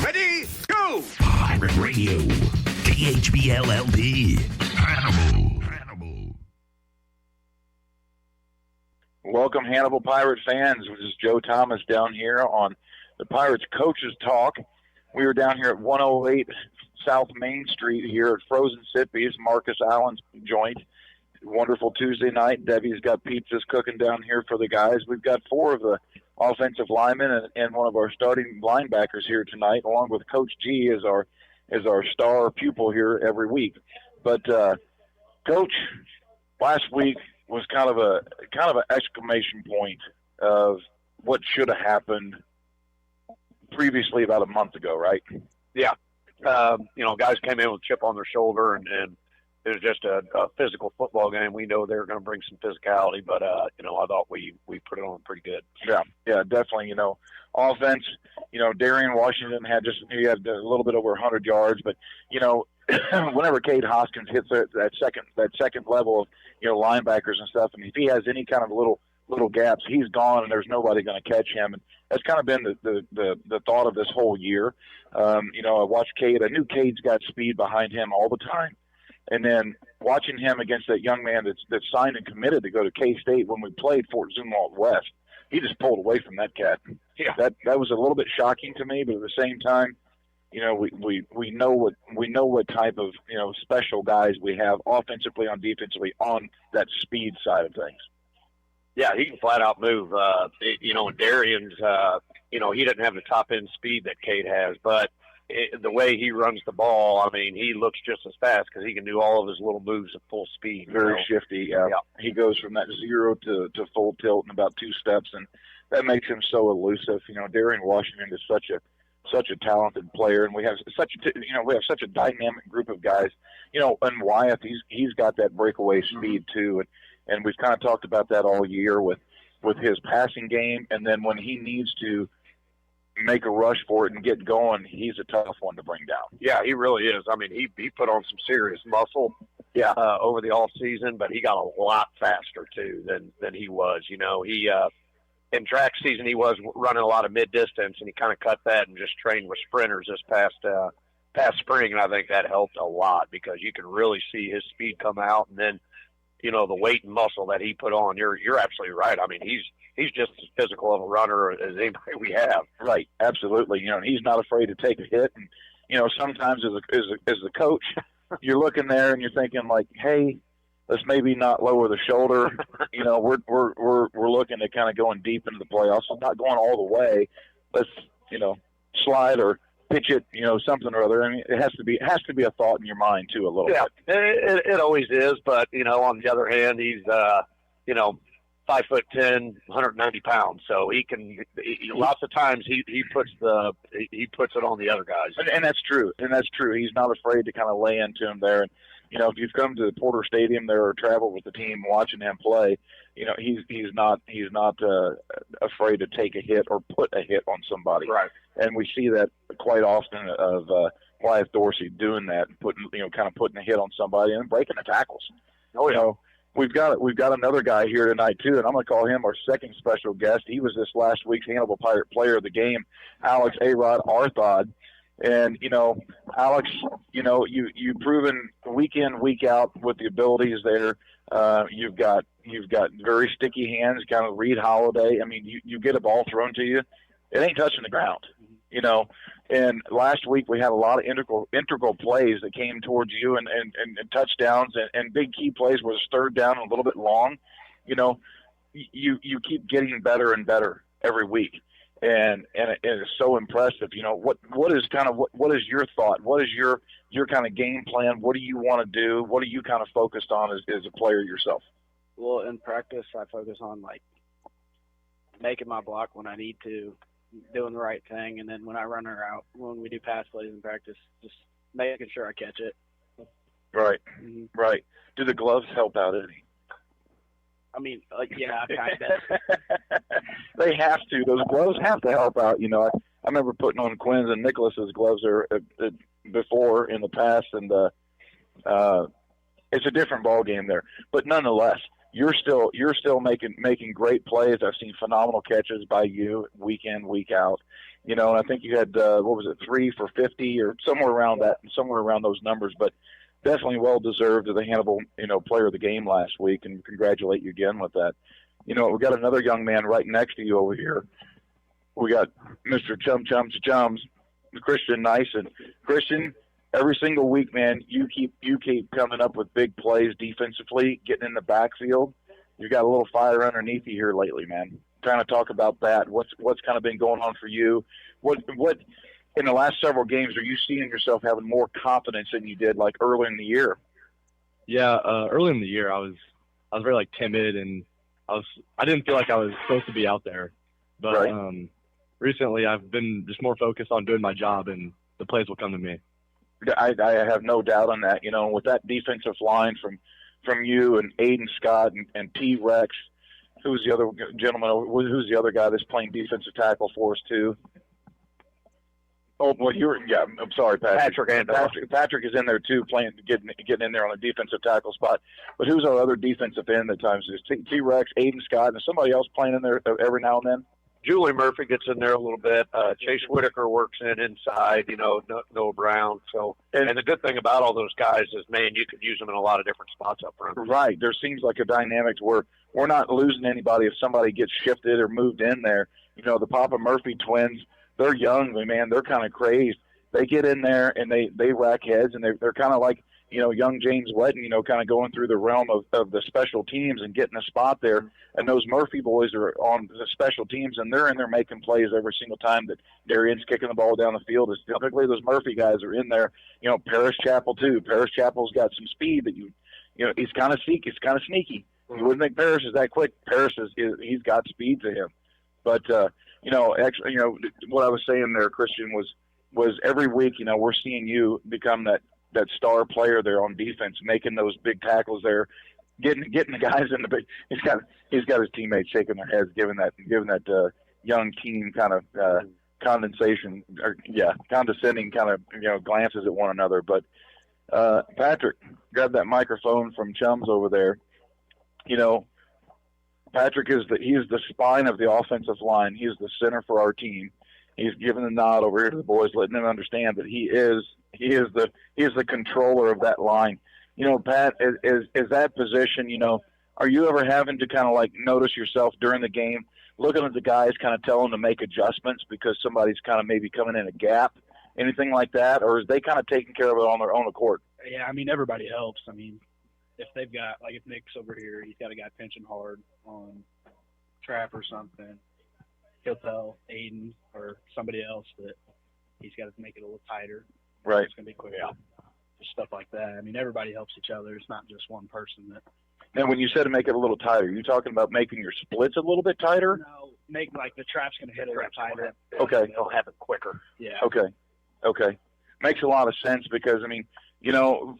Ready, go! Pirate Radio, KHBLLP, Hannibal. Welcome, Hannibal Pirate fans. This is Joe Thomas down here on the Pirates Coaches Talk. We were down here at 108 South Main Street here at Frozen Sippy's, Marcus Allen's joint. Wonderful Tuesday night. Debbie's got pizzas cooking down here for the guys. We've got 4 of the offensive linemen and one of our starting linebackers here tonight, along with Coach G as our star pupil here every week. But Coach, last week was kind of an exclamation point of what should have happened previously about a month ago, right? Yeah. Guys came in with a chip on their shoulder, and it was just a physical football game. We know they're going to bring some physicality, but, I thought we put it on pretty good. Yeah, definitely. Offense, Darian Washington had a little bit over 100 yards, but, whenever Cade Hoskins hits that second level of, linebackers and stuff, and if he has any kind of little gaps, he's gone and there's nobody going to catch him. And that's kind of been the thought of this whole year. I watched Cade. I knew Cade's got speed behind him all the time. And then watching him against that young man that's signed and committed to go to K-State when we played Fort Zumwalt West, he just pulled away from that cat. Yeah. That was a little bit shocking to me, but at the same time, we know what type of special guys we have offensively and defensively on that speed side of things. Yeah, he can flat out move. And Darian's, he doesn't have the top end speed that Cade has, but the way he runs the ball, I mean, he looks just as fast because he can do all of his little moves at full speed. Very shifty. Yeah. He goes from that 0 to full tilt in about 2 steps, and that makes him so elusive. Darian Washington is such a talented player, and we have such a dynamic group of guys. And Wyeth, he's got that breakaway speed too, and we've kind of talked about that all year with his passing game, and then when he needs to make a rush for it and get going, he's a tough one to bring down. Yeah, he really is. I mean, he put on some serious muscle over the off season, but he got a lot faster too than he was. He in track season he was running a lot of mid distance, and he kind of cut that and just trained with sprinters this past spring, and I think that helped a lot because you can really see his speed come out, and then the weight and muscle that he put on. You're absolutely right. I mean, he's just as physical of a runner as anybody we have. Right, absolutely. He's not afraid to take a hit, and sometimes as a coach, you're looking there and you're thinking like, hey, let's maybe not lower the shoulder. We're looking at kind of going deep into the playoffs, so not going all the way. Let's slide or pitch it, something or other. I mean, it has to be a thought in your mind too, a little bit. It always is, but on the other hand, he's 5'10", 190 pounds, so he can. Lots of times he puts it on the other guys, and that's true. He's not afraid to kind of lay into him there. And if you've come to the Porter Stadium there or traveled with the team watching him play, he's not afraid to take a hit or put a hit on somebody. Right. And we see that quite often of Wyeth Dorsey doing that, and putting a hit on somebody and breaking the tackles. Oh yeah. We've got another guy here tonight too, and I'm going to call him our second special guest. He was this last week's Hannibal Pirate Player of the Game, Alex A-Rod Arthod. And Alex, you've proven week in, week out with the abilities there. You've got very sticky hands, kind of Reed Holiday. I mean, you get a ball thrown to you, it ain't touching the ground. And last week we had a lot of integral plays that came towards you and touchdowns and big key plays where it's third down and a little bit long. You keep getting better and better every week. And it is so impressive. What is your thought? What is your kind of game plan? What do you want to do? What are you kind of focused on as a player yourself? Well, in practice, I focus on making my block when I need to, doing the right thing, and then when I run her out, when we do pass plays in practice, just making sure I catch it. Right, right. Do the gloves help out any? I mean, yeah, kind of. They have to. Those gloves have to help out. I remember putting on Quinn's and Nicholas's gloves before in the past, and it's a different ball game there. But nonetheless, you're still making great plays. I've seen phenomenal catches by you week in, week out, And I think you had 3 for 50 or somewhere around those numbers. But definitely well deserved as the Hannibal player of the game last week, and congratulate you again with that. We got another young man right next to you over here. We got Mr. Chums, Christian Nyson. Christian, every single week, man, you keep coming up with big plays defensively, getting in the backfield. You got a little fire underneath you here lately, man. Kind of talk about that. What's kind of been going on for you? What in the last several games are you seeing yourself having more confidence than you did like early in the year? Yeah, early in the year I was very timid, and I didn't feel like I was supposed to be out there. But right. Recently I've been just more focused on doing my job, and the plays will come to me. I have no doubt on that. With that defensive line from you and Aiden Scott and T-Rex, who's the other gentleman? Who's the other guy that's playing defensive tackle for us too? Oh, well, I'm sorry, Patrick. Patrick is in there too, getting in there on the defensive tackle spot. But who's our other defensive end at times? Is T-Rex, Aiden Scott, and somebody else playing in there every now and then? Julie Murphy gets in there a little bit. Chase Whitaker works inside, Noah Brown. So, and the good thing about all those guys is, man, you could use them in a lot of different spots up front. Right. There seems like a dynamic where we're not losing anybody if somebody gets shifted or moved in there. The Papa Murphy twins, they're young, man. They're kind of crazed. They get in there and they rack heads, and they're kind of like, young James Wetton, kind of going through the realm of the special teams and getting a spot there. And those Murphy boys are on the special teams, and they're in there making plays every single time that Darian's kicking the ball down the field. It's typically those Murphy guys are in there. Paris Chappell too. Paris Chappell's got some speed that he's kind of sneaky. You wouldn't think Paris is that quick. Paris he's got speed to him. But actually, what I was saying there, Christian, was every week, we're seeing you become that star player there on defense, making those big tackles there, getting the guys in the big. He's got his teammates shaking their heads, giving that young team kind of condescending kind of glances at one another. But Patrick, grab that microphone from Chums over there. Patrick is the spine of the offensive line. He's the center for our team. He's giving the nod over here to the boys, letting them understand that he is the controller of that line. Pat, is that position, are you ever having to kind of like notice yourself during the game, looking at the guys, kind of telling them to make adjustments because somebody's kind of maybe coming in a gap, anything like that? Or is they kind of taking care of it on their own accord? Yeah, everybody helps. If they've got, like if Nick's over here, he's got a guy pinching hard on trap or something, he'll tell Aiden or somebody else that he's got to make it a little tighter. Right. It's going to be quicker. Just stuff like that. Everybody helps each other. It's not just one person that. Now, when you said to make it a little tighter, you talking about making your splits a little bit tighter? No, make like the trap's going to hit a little tighter. Okay. It'll happen quicker. Yeah. Okay. Makes a lot of sense because,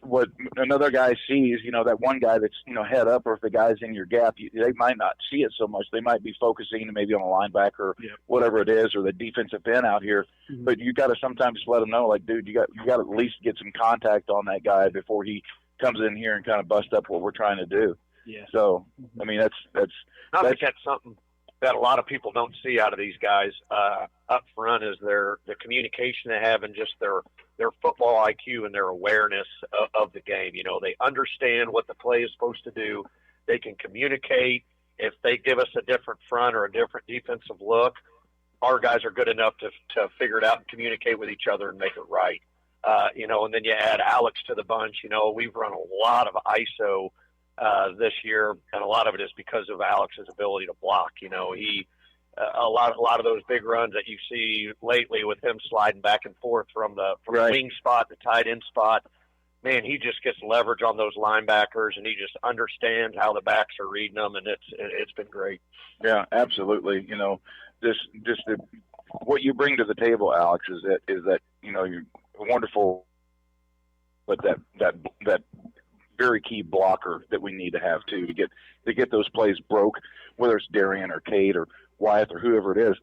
what another guy sees, that one guy that's, head up, or if the guy's in your gap, they might not see it so much. They might be focusing maybe on a linebacker or whatever it is, or the defensive end out here. Mm-hmm. But you got to sometimes let them know, like, dude, you got to at least get some contact on that guy before he comes in here and kind of bust up what we're trying to do. Yeah. So, that's I think that's something that a lot of people don't see out of these guys up front is the communication they have and just their football IQ and their awareness of the game. They understand what the play is supposed to do. They can communicate. If they give us a different front or a different defensive look, our guys are good enough to figure it out and communicate with each other and make it right. And then you add Alex to the bunch. We've run a lot of ISO this year, and a lot of it is because of Alex's ability to block. A lot of those big runs that you see lately with him sliding back and forth from the wing spot, the tight end spot, man, he just gets leverage on those linebackers, and he just understands how the backs are reading them, and it's been great. Yeah, absolutely. What you bring to the table, Alex, is that you're wonderful, but that very key blocker that we need to have too to get those plays broke, whether it's Darian or Cade or Wyeth or whoever it is,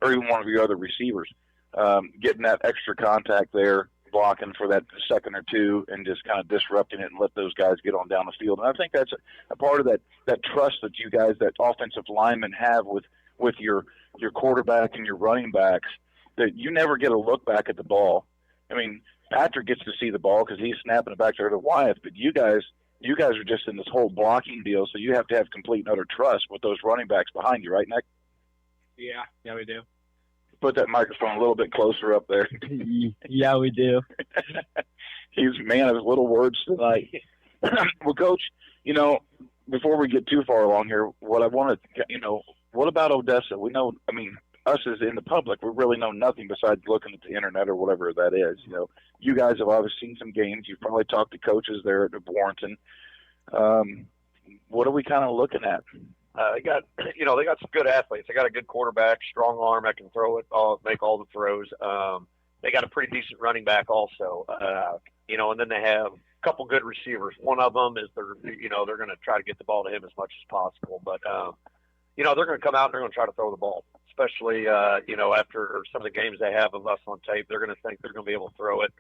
or even one of your other receivers, getting that extra contact there, blocking for that second or two, and just kind of disrupting it and let those guys get on down the field. And I think that's a part of that trust that you guys, that offensive linemen have with your quarterback and your running backs. that you never get a look back at the ball. I mean, Patrick gets to see the ball because he's snapping it back there to Wyeth, but you guys are just in this whole blocking deal, so you have to have complete and utter trust with those running backs behind you, right, Nick? Yeah, we do. Put that microphone a little bit closer up there. Yeah, we do. He's a man of his little words tonight. Well, Coach, before we get too far along here, what I want to, what about Odessa? We know, us as in the public, we really know nothing besides looking at the internet or whatever that is. You guys have obviously seen some games. You've probably talked to coaches there at Warrenton. What are we kind of looking at? They got some good athletes. They got a good quarterback, strong arm that can throw it, make all the throws. They got a pretty decent running back also, and then they have a couple good receivers. One of them is they're going to try to get the ball to him as much as possible. But, they're going to come out and they're going to try to throw the ball, especially, after some of the games they have of us on tape. They're going to think they're going to be able to throw it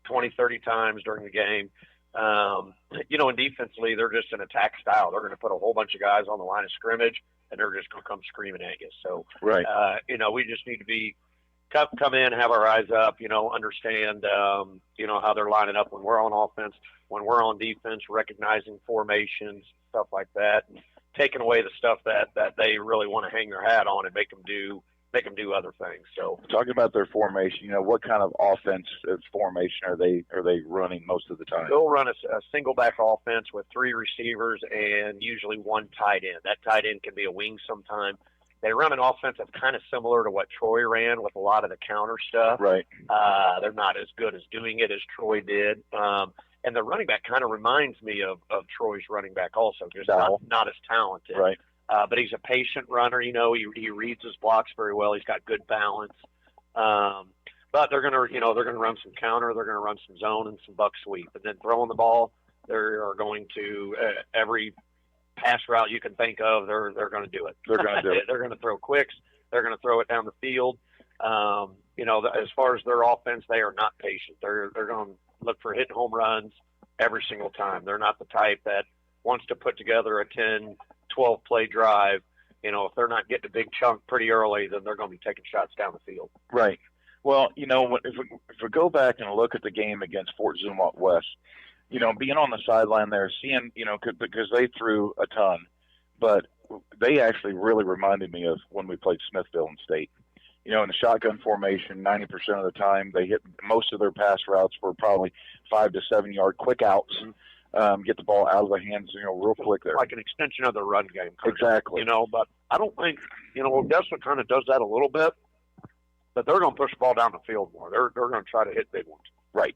20, 30 times during the game. And defensively, they're just an attack style. They're going to put a whole bunch of guys on the line of scrimmage, and they're just going to come screaming at you. So, right. We just need to come in, have our eyes up, understand, how they're lining up when we're on offense, when we're on defense, recognizing formations, stuff like that, and taking away the stuff that they really want to hang their hat on and make them do other things. So talking about their formation, what kind of offense formation are they running most of the time? They'll run a single back offense with 3 receivers and usually 1 tight end. That tight end can be a wing sometime. They run an offense that's kind of similar to what Troy ran with a lot of the counter stuff. Right. They're not as good as doing it as Troy did. And the running back kind of reminds me of Troy's running back also, just not as talented. Right. But he's a patient runner. He reads his blocks very well. He's got good balance. But they're gonna run some counter. They're gonna run some zone and some buck sweep, and then throwing the ball. They are going to every pass route you can think of. They're going to do it. They're going to do it. They're going to throw quicks. They're going to throw it down the field. As far as their offense, they are not patient. They're going to look for hitting home runs every single time. They're not the type that wants to put together a 10, 12 play drive. If they're not getting a big chunk pretty early, then they're going to be taking shots down the field. Right. Well, if we go back and look at the game against Fort Zumwalt West, being on the sideline there, seeing, because they threw a ton, but they actually really reminded me of when we played Smithville and State. In the shotgun formation, 90% of the time, they hit most of their pass routes were probably 5 to 7 yard quick outs. Get the ball out of the hands, real quick there. Like an extension of the run game. Exactly. But I don't think, Odessa kind of does that a little bit, but they're going to push the ball down the field more. They're going to try to hit big ones. Right.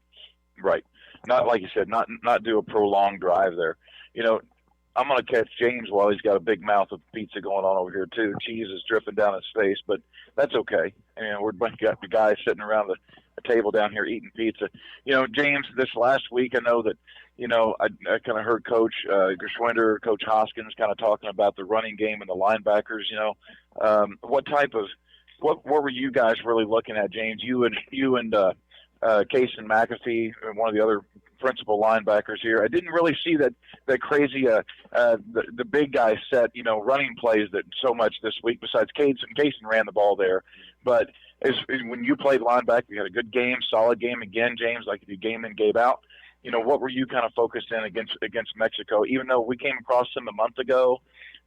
Not like you said, not do a prolonged drive there. I'm going to catch James while he's got a big mouth of pizza going on over here too. Cheese is dripping down his face, but that's okay. We're got the guys sitting around the table down here eating pizza. James, this last week, I know that, I kind of heard Coach Gershwinder, Coach Hoskins kind of talking about the running game and the linebackers. What were you guys really looking at, James? You and Kason McAfee, one of the other principal linebackers here. I didn't really see that crazy the big guy set running plays that so much this week. Besides Kason ran the ball there, but when you played linebacker, you had a good game, solid game again, James. Like if you game in, game out. What were you kind of focused in against Mexico? Even though we came across them a month ago,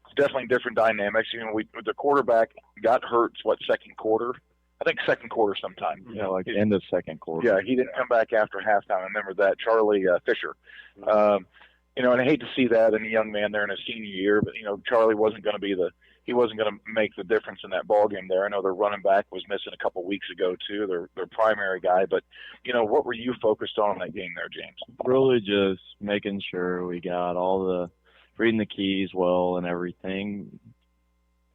it's definitely different dynamics. The quarterback got hurt. Second quarter? I think second quarter sometime. Yeah, like end of second quarter. Yeah, he didn't come back after halftime. I remember that. Charlie Fisher. And I hate to see that in a young man there in his senior year, but Charlie wasn't going to make the difference in that ball game there. I know their running back was missing a couple weeks ago too, their primary guy. But what were you focused on in that game there, James? Really just making sure we got reading the keys well and everything.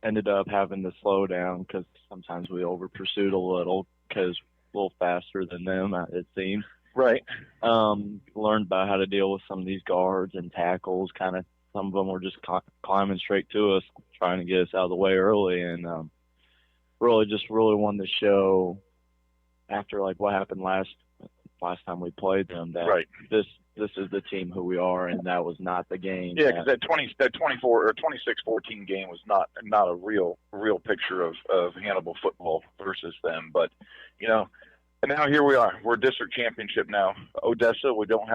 Ended up having to slow down because sometimes we over pursued a little because a little faster than them, it seems. Right. Learned about how to deal with some of these guards and tackles. Kind of some of them were just climbing straight to us, trying to get us out of the way early, and really wanted to show after like what happened last time we played them that right. this is the team who we are, and that was not the game. Yeah, because that 24 or 26-14 game was not a real picture of Hannibal football versus them. But and now here we are. We're district championship now. Odessa, I don't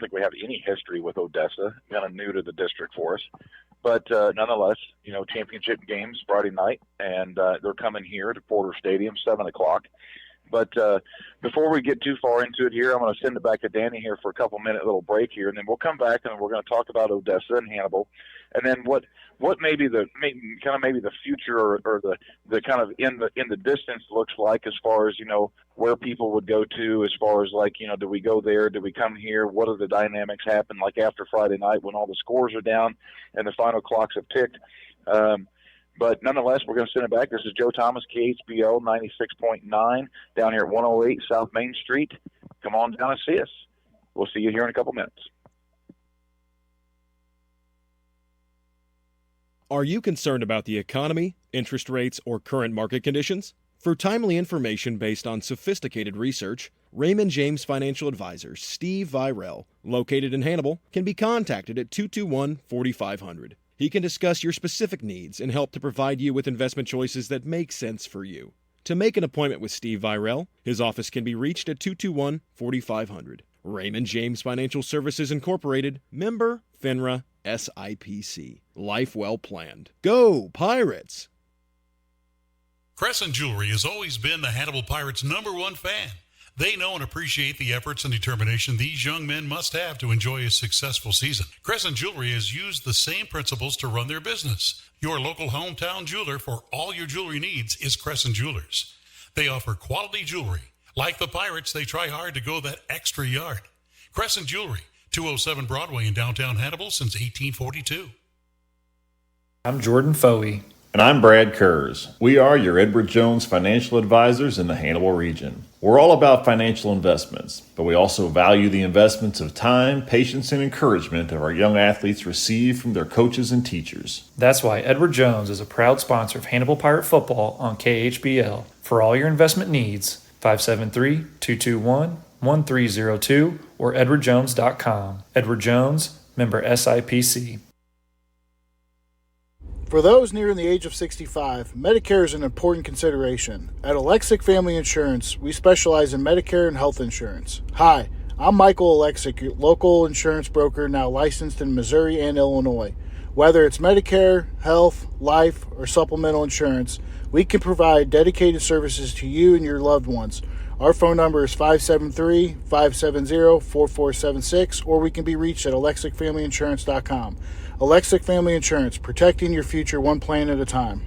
think we have any history with Odessa. Kind of new to the district for us. But nonetheless, championship games Friday night, and they're coming here to Porter Stadium, 7:00. But before we get too far into it here, I'm going to send it back to Danny here for a couple-minute little break here, and then we'll come back and we're going to talk about Odessa and Hannibal, and then what maybe the future or the kind of in the distance looks like as far as where people would go to, as far as do we go there, do we come here, what are the dynamics happen like after Friday night when all the scores are down and the final clocks have ticked. But nonetheless, we're going to send it back. This is Joe Thomas, KHBL 96.9, down here at 108 South Main Street. Come on down and see us. We'll see you here in a couple minutes. Are you concerned about the economy, interest rates, or current market conditions? For timely information based on sophisticated research, Raymond James Financial Advisor Steve Virel, located in Hannibal, can be contacted at 221-4500. He can discuss your specific needs and help to provide you with investment choices that make sense for you. To make an appointment with Steve Virel, his office can be reached at 221-4500. Raymond James Financial Services Incorporated, member FINRA SIPC. Life well planned. Go Pirates! Crescent Jewelry has always been the Hannibal Pirates' #1 fan. They know and appreciate the efforts and determination these young men must have to enjoy a successful season. Crescent Jewelry has used the same principles to run their business. Your local hometown jeweler for all your jewelry needs is Crescent Jewelers. They offer quality jewelry. Like the Pirates, they try hard to go that extra yard. Crescent Jewelry, 207 Broadway in downtown Hannibal since 1842. I'm Jordan Foey. And I'm Brad Kurz. We are your Edward Jones financial advisors in the Hannibal region. We're all about financial investments, but we also value the investments of time, patience, and encouragement that our young athletes receive from their coaches and teachers. That's why Edward Jones is a proud sponsor of Hannibal Pirate Football on KHBL. For all your investment needs, 573-221-1302 or edwardjones.com. Edward Jones, member SIPC. For those nearing the age of 65, Medicare is an important consideration. At Alexic Family Insurance, we specialize in Medicare and health insurance. Hi, I'm Michael Alexic, your local insurance broker now licensed in Missouri and Illinois. Whether it's Medicare, health, life, or supplemental insurance, we can provide dedicated services to you and your loved ones. Our phone number is 573-570-4476, or we can be reached at alexicfamilyinsurance.com. Alexic Family Insurance, protecting your future one plan at a time.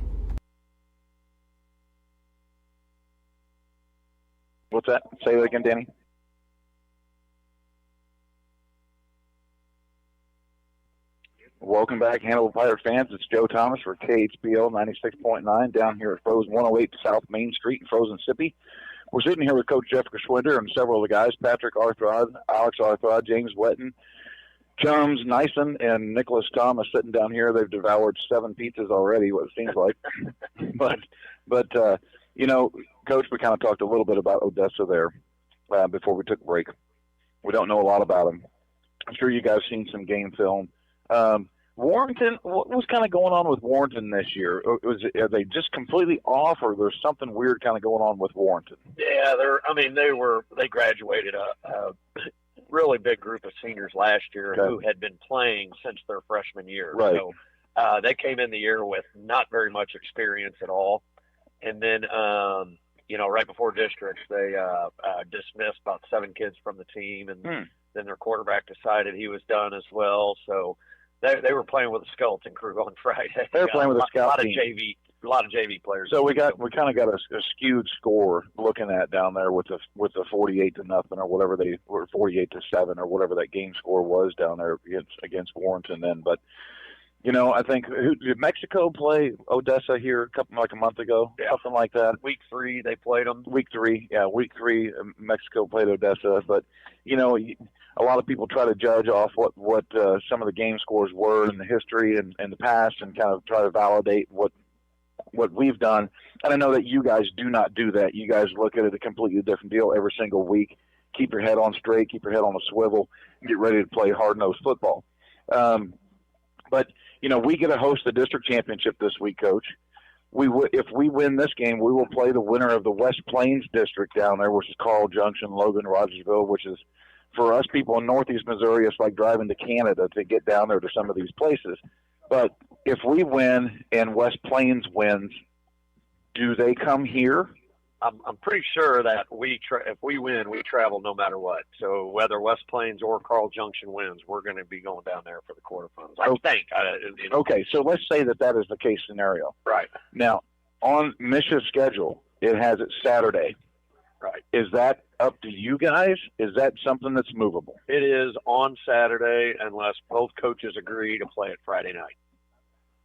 What's that? Say that again, Danny. Welcome back, Hannibal Pirate fans. It's Joe Thomas for KHBL 96.9 down here at Frozen 108 South Main Street in Frozen Sippy. We're sitting here with Coach Jeff Geschwinder and several of the guys, Patrick Arthrod, Alex Arthrod, James Wetton, Chums, Nyson, and Nicholas Thomas sitting down here. They've devoured 7 pizzas already, what it seems like. but Coach, we kind of talked a little bit about Odessa there before we took a break. We don't know a lot about them. I'm sure you guys seen some game film. Warrenton, what was kind of going on with Warrenton this year? Are they just completely off, or there's something weird kind of going on with Warrenton? Yeah, they graduated a really big group of seniors last year who had been playing since their freshman year. Right. So they came in the year with not very much experience at all. And then, right before districts, they dismissed about 7 kids from the team, and then their quarterback decided he was done as well. So they were playing with a skeleton crew on Friday. They were playing with a skeleton team. A lot of JV players. So we kind of got a skewed score looking at down there with the 48-0 or whatever they were, 48-7 or whatever that game score was down there against Warrenton then. But I think did Mexico play Odessa here a month ago? Yeah. Something like that. Week 3 they played them. Week 3 Mexico played Odessa, but a lot of people try to judge off what some of the game scores were in the history and the past, and kind of try to validate what we've done. And I know that you guys do not do that. You guys look at it a completely different deal every single week. keep your head on straight, keep your head on a swivel, and get ready to play hard-nosed football. But, you know, we get to host the district championship this week, Coach. If we win this game, we will play the winner of the West Plains district down there, which is Carl Junction, Logan, Rogersville, which is, for us people in Northeast Missouri, it's like driving to Canada to get down there to some of these places. But if we win and West Plains wins, do they come here? I'm pretty sure that if we win, we travel no matter what. So whether West Plains or Carl Junction wins, we're going to be going down there for the quarterfinals. I think. Okay, so let's say that is the case scenario. Right. Now, on Misha's schedule, it has it Saturday. Right. Is that up to you guys? Is that something that's movable? It is on Saturday unless both coaches agree to play it Friday night.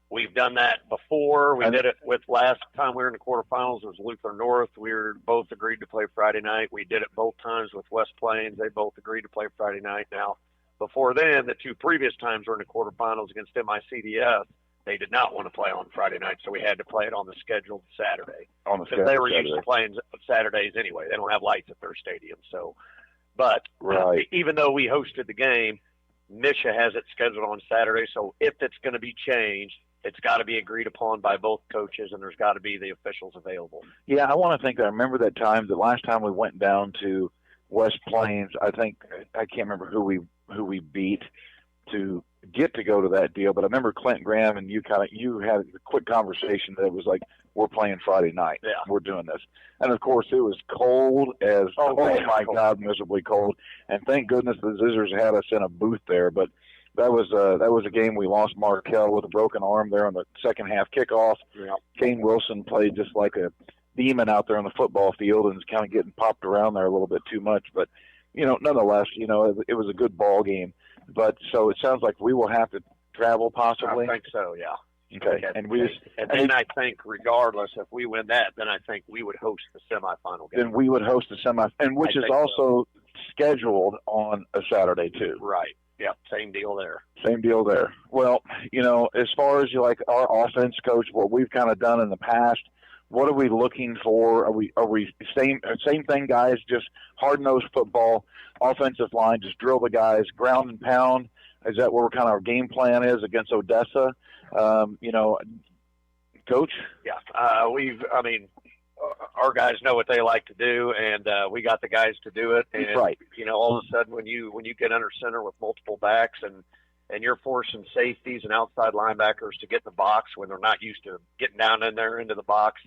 We've done that before. We did it with last time we were in the quarterfinals. It was Luther North. We were both agreed to play Friday night. We did it both times with West Plains. They both agreed to play Friday night. Now, before then, the 2 previous times we were in the quarterfinals against MICDS, they did not want to play on Friday night, so we had to play it on the scheduled Saturday. Because they were used to playing Saturdays anyway. They don't have lights at their stadium. So, but even though we hosted the game, Misha has it scheduled on Saturday. So if it's going to be changed, it's got to be agreed upon by both coaches, and there's got to be the officials available. Yeah, I want to think. I remember that time, the last time we went down to West Plains. I can't remember who we beat to get to go to that deal, but I remember Clint Graham and you had a quick conversation that it was like, we're playing Friday night. Yeah, we're doing this, and of course it was cold as God, miserably cold. And thank goodness the Zizzers had us in a booth there, but. That was a game we lost Markel with a broken arm there on the second half kickoff. Yeah. Kane Wilson played just like a demon out there on the football field and was kind of getting popped around there a little bit too much. But, you know, nonetheless, you know, it was a good ball game. But so it sounds like we will have to travel possibly. I think so, yeah. Okay. And I think regardless, if we win that, then I think we would host the semifinal game. Then we would host the semifinal, and which is also scheduled on a Saturday too. Right. Yeah, same deal there. Same deal there. Well, you know, as far as our offense, Coach, what we've kind of done in the past, what are we looking for? Are we same thing, guys? Just hard-nosed football, offensive line, just drill the guys, ground and pound. Is that what kind of our game plan is against Odessa? You know, Coach. Yeah, our guys know what they like to do, and we got the guys to do it. And, right. You know, all of a sudden when you get under center with multiple backs and you're forcing safeties and outside linebackers to get in the box when they're not used to getting down in there into the box,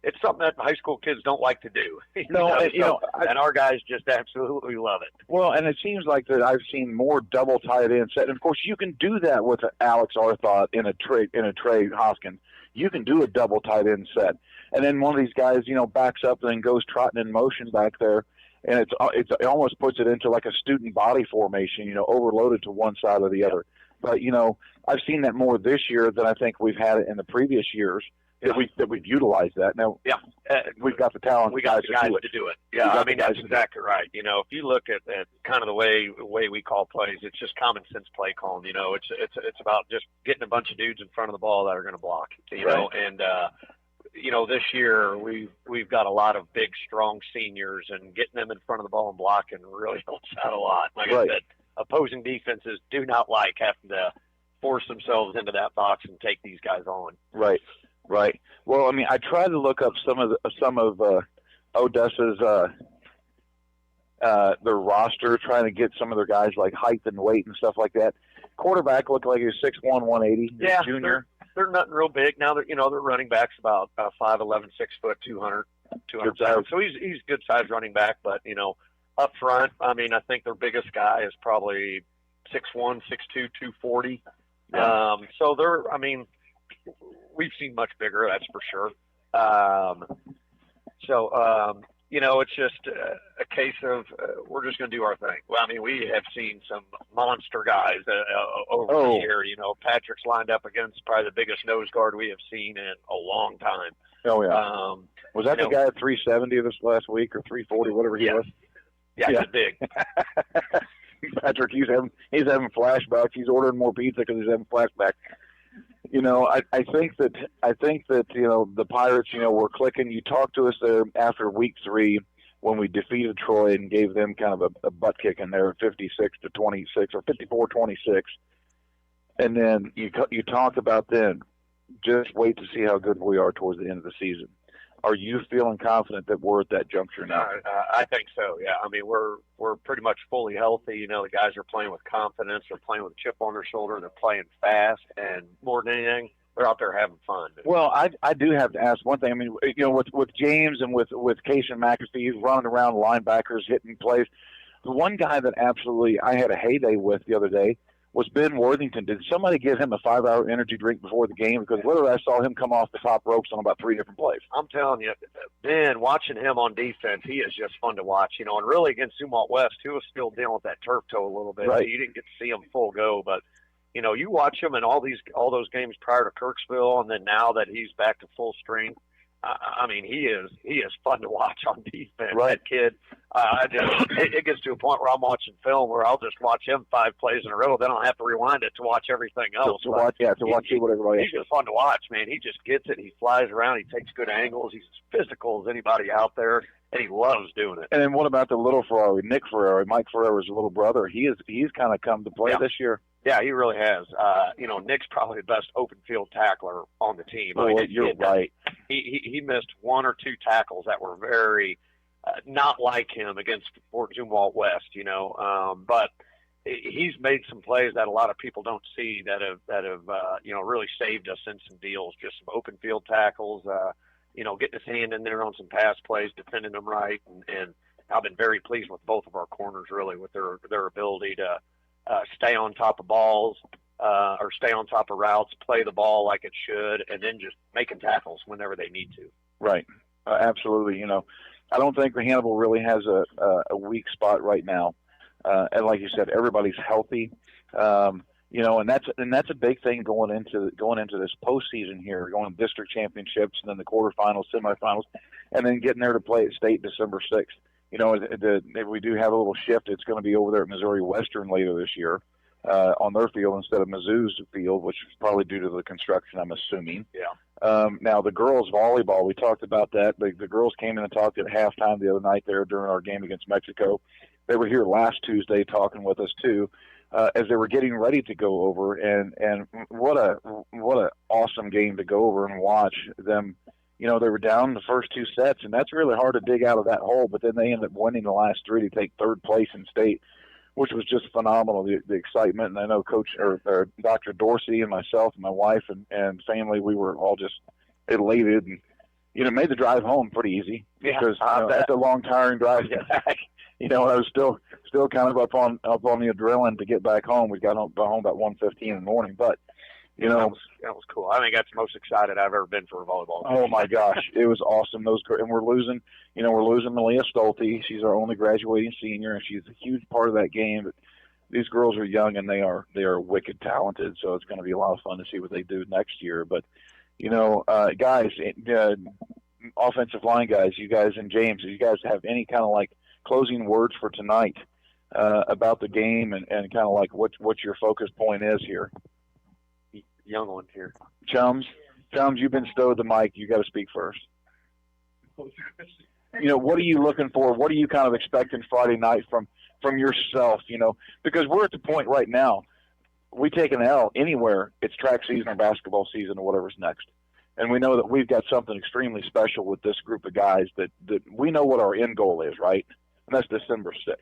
it's something that high school kids don't like to do. And our guys just absolutely love it. Well, and it seems like that I've seen more double tight end set. And of course, you can do that with Alex Arthod in a Trey Hoskins. You can do a double tight end set. And then one of these guys, you know, backs up and then goes trotting in motion back there, and it almost puts it into like a student body formation, you know, overloaded to one side or the other. But you know, I've seen that more this year than I think we've had it in the previous years. That we've utilized that. Now, we've got the talent. We got the guys to do it. Yeah, I mean that's exactly right. You know, if you look at kind of the way we call plays, it's just common sense play calling. You know, it's about just getting a bunch of dudes in front of the ball that are going to block. You know, and you know, this year we've got a lot of big, strong seniors, and getting them in front of the ball and blocking really helps out a lot. Like I said, opposing defenses do not like having to force themselves into that box and take these guys on. Right. Well, I mean, I tried to look up some of Odessa's their roster, trying to get some of their guys like height and weight and stuff like that. Quarterback looked like he was 6'1", 180. Yeah, junior. They're nothing real big. Now they're their running back's about 5'11", 6 foot, 200 pounds. So he's good sized running back. But you know, up front, I mean, I think their biggest guy is probably 6'1", 6'2", 240. Yeah. So they're, I mean, we've seen much bigger, that's for sure. You know, it's just a case of we're just going to do our thing. Well, I mean, we have seen some monster guys over the year. You know, Patrick's lined up against probably the biggest nose guard we have seen in a long time. Oh, yeah. Was that the guy at 370 this last week or 340, whatever he was? Yeah, he's big. Patrick, he's having flashbacks. He's ordering more pizza because he's having flashbacks. You know, I think that you know the Pirates, you know, were clicking. You talked to us there after week 3, when we defeated Troy and gave them kind of a butt kick in there, 56-26 or 54-26. And then you talk about then, just wait to see how good we are towards the end of the season. Are you feeling confident that we're at that juncture now? I think so. Yeah. I mean, we're pretty much fully healthy. You know, the guys are playing with confidence. They're playing with a chip on their shoulder. They're playing fast, and more than anything, they're out there having fun. Well, I do have to ask one thing. I mean, you know, with James and with Casey McAfee running around, linebackers hitting plays, the one guy that absolutely I had a heyday with the other day was Ben Worthington. Did somebody give him a 5-hour energy drink before the game? Because literally I saw him come off the top ropes on about 3 different plays. I'm telling you, Ben, watching him on defense, he is just fun to watch. You know, and really against Zumwalt West, he was still dealing with that turf toe a little bit. Right. So you didn't get to see him full go, but you know, you watch him in all those games prior to Kirksville, and then now that he's back to full strength, I mean, he is fun to watch on defense. Right. That kid, it gets to a point where I'm watching film where I'll just watch him 5 plays in a row. Then I'll have to rewind it to watch everything else. To watch whatever. He's just fun to watch, man. He just gets it. He flies around. He takes good angles. He's as physical as anybody out there, and he loves doing it. And then what about the little Ferrari, Nick Ferrari, Mike Ferrari's little brother? He's kind of come to play this year. Yeah, he really has. You know, Nick's probably the best open field tackler on the team. Oh, you're right. He missed 1 or 2 tackles that were very not like him against Fort Zumwalt West, you know. But he's made some plays that a lot of people don't see that have you know, really saved us in some deals. Just some open field tackles. You know, getting his hand in there on some pass plays, defending them right, and I've been very pleased with both of our corners really with their ability to stay on top of balls or stay on top of routes, play the ball like it should, and then just making tackles whenever they need to. Right. Absolutely. You know, I don't think Hannibal really has a weak spot right now. And like you said, everybody's healthy. You know, and that's a big thing going into this postseason here, going to district championships and then the quarterfinals, semifinals, and then getting there to play at state December 6th. You know, if we do have a little shift, it's going to be over there at Missouri Western later this year on their field instead of Mizzou's field, which is probably due to the construction, I'm assuming. Yeah. Now, the girls' volleyball, we talked about that. The girls came in and talked at halftime the other night there during our game against Mexico. They were here last Tuesday talking with us, too, as they were getting ready to go over. And what a awesome game to go over and watch them. You know, they were down the first 2 sets, and that's really hard to dig out of that hole. But then they ended up winning the last 3 to take 3rd place in state, which was just phenomenal, the excitement. And I know Coach or Dr. Dorsey and myself and my wife and family, we were all just elated and, you know, made the drive home pretty easy because that's a long, tiring drive to get back. You know, I was still kind of up on the adrenaline to get back home. We got home about 1:15 in the morning, but. You know, that was cool. I think that's the most excited I've ever been for a volleyball game. Oh my gosh, it was awesome. And we're losing Malia Stolte. She's our only graduating senior, and she's a huge part of that game. But these girls are young and they are wicked talented. So it's going to be a lot of fun to see what they do next year. But you know, guys, offensive line guys, you guys and James, do you guys have any kind of like closing words for tonight about the game and kind of like what your focus point is here? Young ones here. Chums, you've been stowed the mic. You got to speak first. You know, what are you looking for? What are you kind of expecting Friday night from yourself? You know, because we're at the point right now, we take an L anywhere. It's track season or basketball season or whatever's next. And we know that we've got something extremely special with this group of guys that we know what our end goal is, right? And that's December 6th.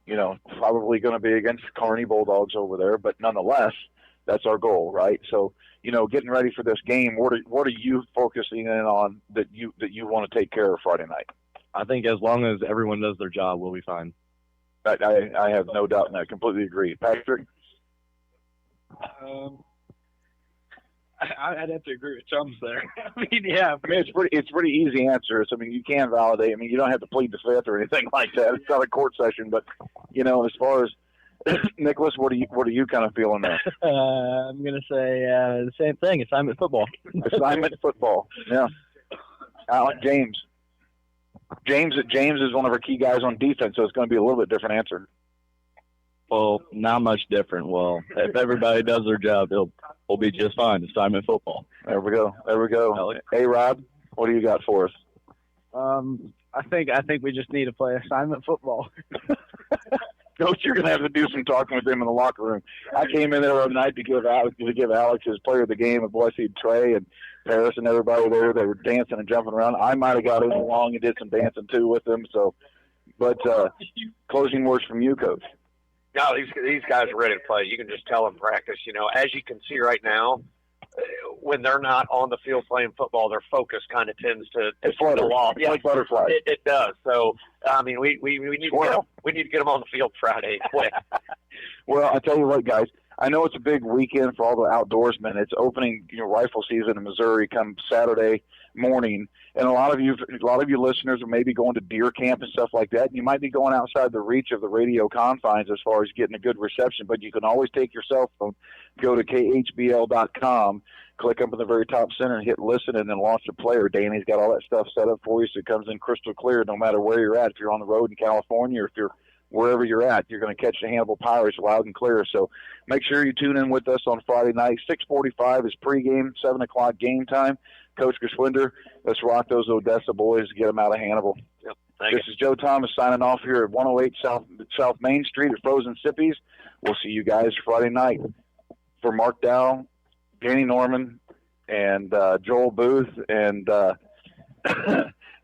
You know, probably going to be against Kearney Bulldogs over there, but nonetheless, that's our goal, right? So, you know, getting ready for this game, what are you focusing in on that you want to take care of Friday night? I think as long as everyone does their job, we'll be fine. I have no doubt in that. Completely agree. Patrick? I'd have to agree with Chums there. I mean, yeah. I mean, it's pretty easy answers. I mean, you can validate. I mean, you don't have to plead the fifth or anything like that. It's not a court session, but you know, as far as Nicholas, what are you kind of feeling there? I'm gonna say the same thing. Assignment football. Assignment football. Yeah. James is one of our key guys on defense, so it's going to be a little bit different answer. Well, not much different. Well, if everybody does their job, we'll be just fine. Assignment football. There we go. Hey, Rob, what do you got for us? I think we just need to play assignment football. Coach, you're going to have to do some talking with him in the locker room. I came in there the other night to give Alex his player of the game, and boy, I see Trey and Paris and everybody there. They were dancing and jumping around. I might have got in along and did some dancing too with them. So, but closing words from you, Coach. No, these guys are ready to play. You can just tell them practice. You know, as you can see right now, when they're not on the field playing football, their focus kind of tends to go off. It's like butterflies. It does. So, I mean, we need to get them on the field Friday quick. Well, I tell you what, guys. I know it's a big weekend for all the outdoorsmen. It's opening, rifle season in Missouri come Saturday morning, and a lot of you listeners are maybe going to deer camp and stuff like that. And you might be going outside the reach of the radio confines as far as getting a good reception, but you can always take your cell phone, go to khbl.com, click up in the very top center and hit listen, and then launch the player. Danny's got all that stuff set up for you, so it comes in crystal clear no matter where you're at. If you're on the road in California or if you're wherever you're at, you're going to catch the Hannibal Pirates loud and clear. So make sure you tune in with us on Friday night. 6:45 is pregame, 7 o'clock game time. Coach Geschwinder, let's rock those Odessa boys and get them out of Hannibal. Yep. This is Joe Thomas signing off here at 108 South Main Street at Frozen Sippies. We'll see you guys Friday night. For Mark Dow, Danny Norman, and Joel Booth, and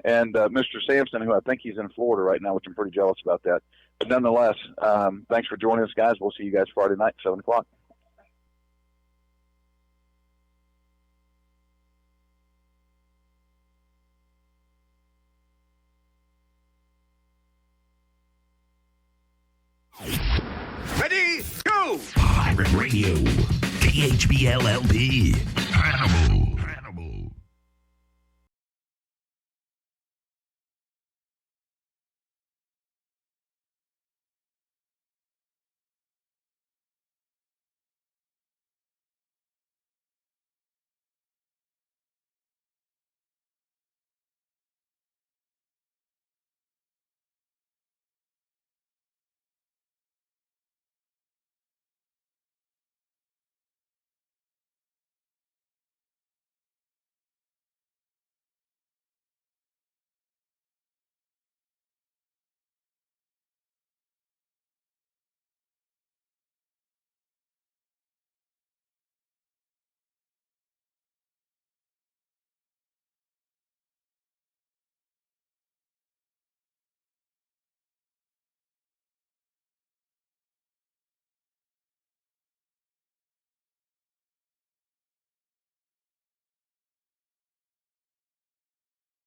Mr. Sampson, who I think he's in Florida right now, which I'm pretty jealous about that. But nonetheless, thanks for joining us, guys. We'll see you guys Friday night, 7 o'clock. Ready, go! Pirate Radio, KHBLLP, Animal